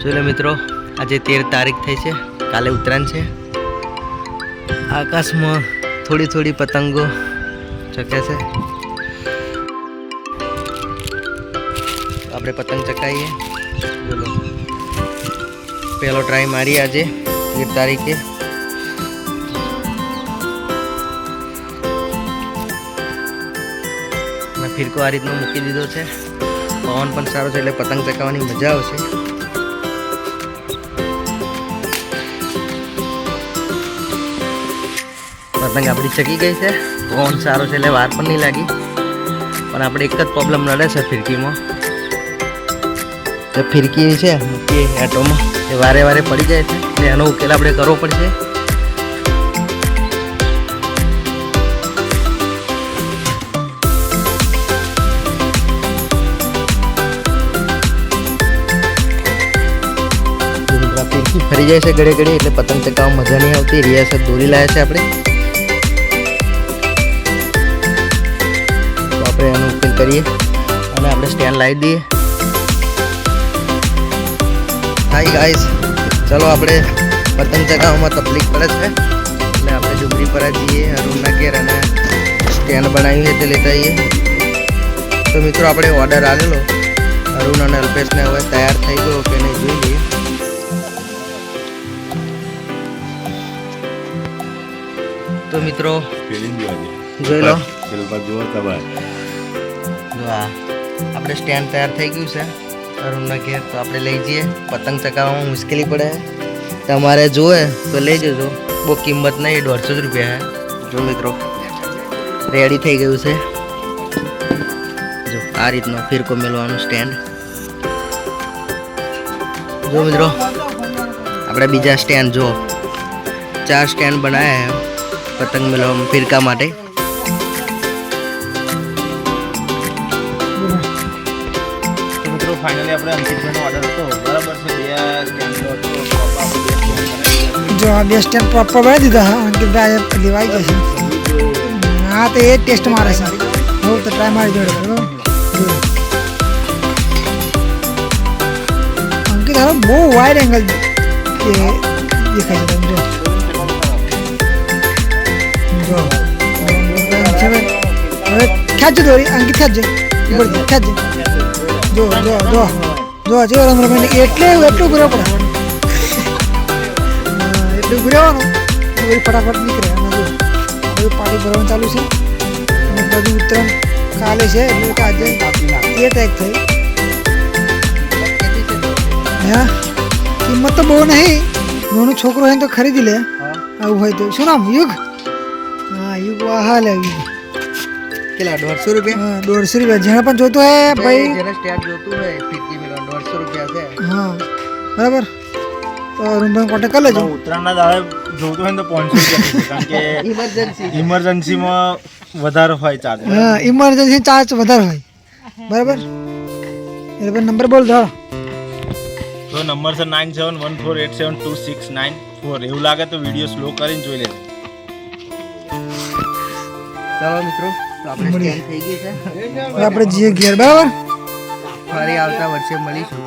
चलो मित्रों आज 13 तारीख थी है, काले उत्तरायण है। आकाश में थोड़ी थोड़ी पतंगों चके से आपणे पतंग चकाईए। बोलो पहलो ट्राई मारी आज 13 तारीखे। मैं फिर को आ रीतनो मूकी दीधो है। पवन पण सारो छे એટલે પતંગ ચકાવવાની મજા આવશે। पतंग अपनी चकी गई है। पवन सारो छे એટલે વાર પણ नहीं लागी। પણ આપણે એક જ પ્રોબ્લેમ નડે છે ફિરકીમાં। જે ફિરકી છે મૂકી એટોમાં એ વારે વારે પડી જાય છે એટલે એનો ઉકેલ આપણે કરવો પડશે। ફિરકી ફરી જાય છે ઘડે ઘડે એટલે પતંગ ચકાવવામાં મજા નહીં આવતી। રિયાસત દોરી લાયા છે આપણે, તો આપણે એનો ઉકેલ કરીએ અને આપણે સ્ટેન્ડ લાવી દઈએ। हाय गाइस, चलो આપણે પતંગ ચગાવવામાં તકલીફ પડે છે એટલે આપણે ડુંગરી પર જઈએ અરુણના ઘેર અને સ્ટેન્ડ બનાવ્યું છે તે લેતા આવીએ। તો મિત્રો આપણે ઓર્ડર આવેલો અરુણ અને અલ્પેશને હવે તૈયાર થઈ ગયો કે નહીં જોઈ લઈએ। તો મિત્રો જોઈ લો, જો આપણે સ્ટેન્ડ તૈયાર થઈ ગયું છે અરુણના ઘેર। तो આપણે લઈ જઈએ। પતંગ ચકાવવામાં મુશ્કેલી પડે, તમારે જોવે તો લઈ જજો, બહુ કિંમત નહીં, 150 રૂપિયા है। જો મિત્રો રેડી થઈ ગયું છે। જો આ રીતનો ફિરકો મેળવાનું સ્ટેન્ડ। જો મિત્રો આપણે બીજા સ્ટેન્ડ જો 4 સ્ટેન્ડ બનાવ્યા है પતંગ મેળવા ફિરકા માટે। फाइनली આપણે અંકિતભાઈનો ઓર્ડર હતો બરાબર છે। બે સ્ટેન્ડ હતો जो બે સ્ટેન્ડ પ્રોપર બનાવી દીધા। હા અંકિતભાઈ લેવાઈ જશે। હા તો એ ટેસ્ટ મારે છે। હું તો ટ્રાય મારી જોડે બરાબર। અંકિત હવે બહુ વાઇડ એંગલ દેખાય છે। તમે જો હવે ખેંચો દોરી, અંકિત ખેંચજો, ખેંચજો। જો જો જો જો જો રમરમે એટલું ગુરો પડે, એટલું ગુરેવાનું ફટાફટ નીકળે। અને જો હવે પાણી ભરવાનું ચાલુ છે અને બધું ઉત્તરાયણ કાલે છે એટલે કે આજે 13 તારીખ થઈ। હા કિંમત તો બહુ નહીં, નાનું છોકરો હોય તો ખરીદી લે આવું હોય તો। શું નામ? યુગ? હા યુગ હાલ યુગ કેટલા 150 રૂપિયા? हाँ 150 રૂપિયા। જેને પણ જોતું હે ભાઈ, જેને સ્ટેન્ડ જોતું હોય ફિરકી મેળવા 150 રૂપિયા છે। હા બરાબર, તો રૂમમાં કોન્ટેક્ટ કરી લેજો। ઉત્તરાયણના દાડે જોતું હોય તો 500 રૂપિયા કારણ કે ઇમરજન્સીમાં વધારે હોય ચાર્જ। હા ઇમરજન્સી ચાર્જ વધારે હોય બરાબર। એટલે પણ નંબર બોલ દો। તો નંબર છે 9714872694। એવું લાગે તો વિડિયો સ્લો કરીને જોઈ લેજો। ચાલો મિત્રો તો આપણે સ્ટેન્ડ થઈ ગઈ છે। આપણે જે ઘેર બરાબર ફરી આવતા વર્ષે મળીશું।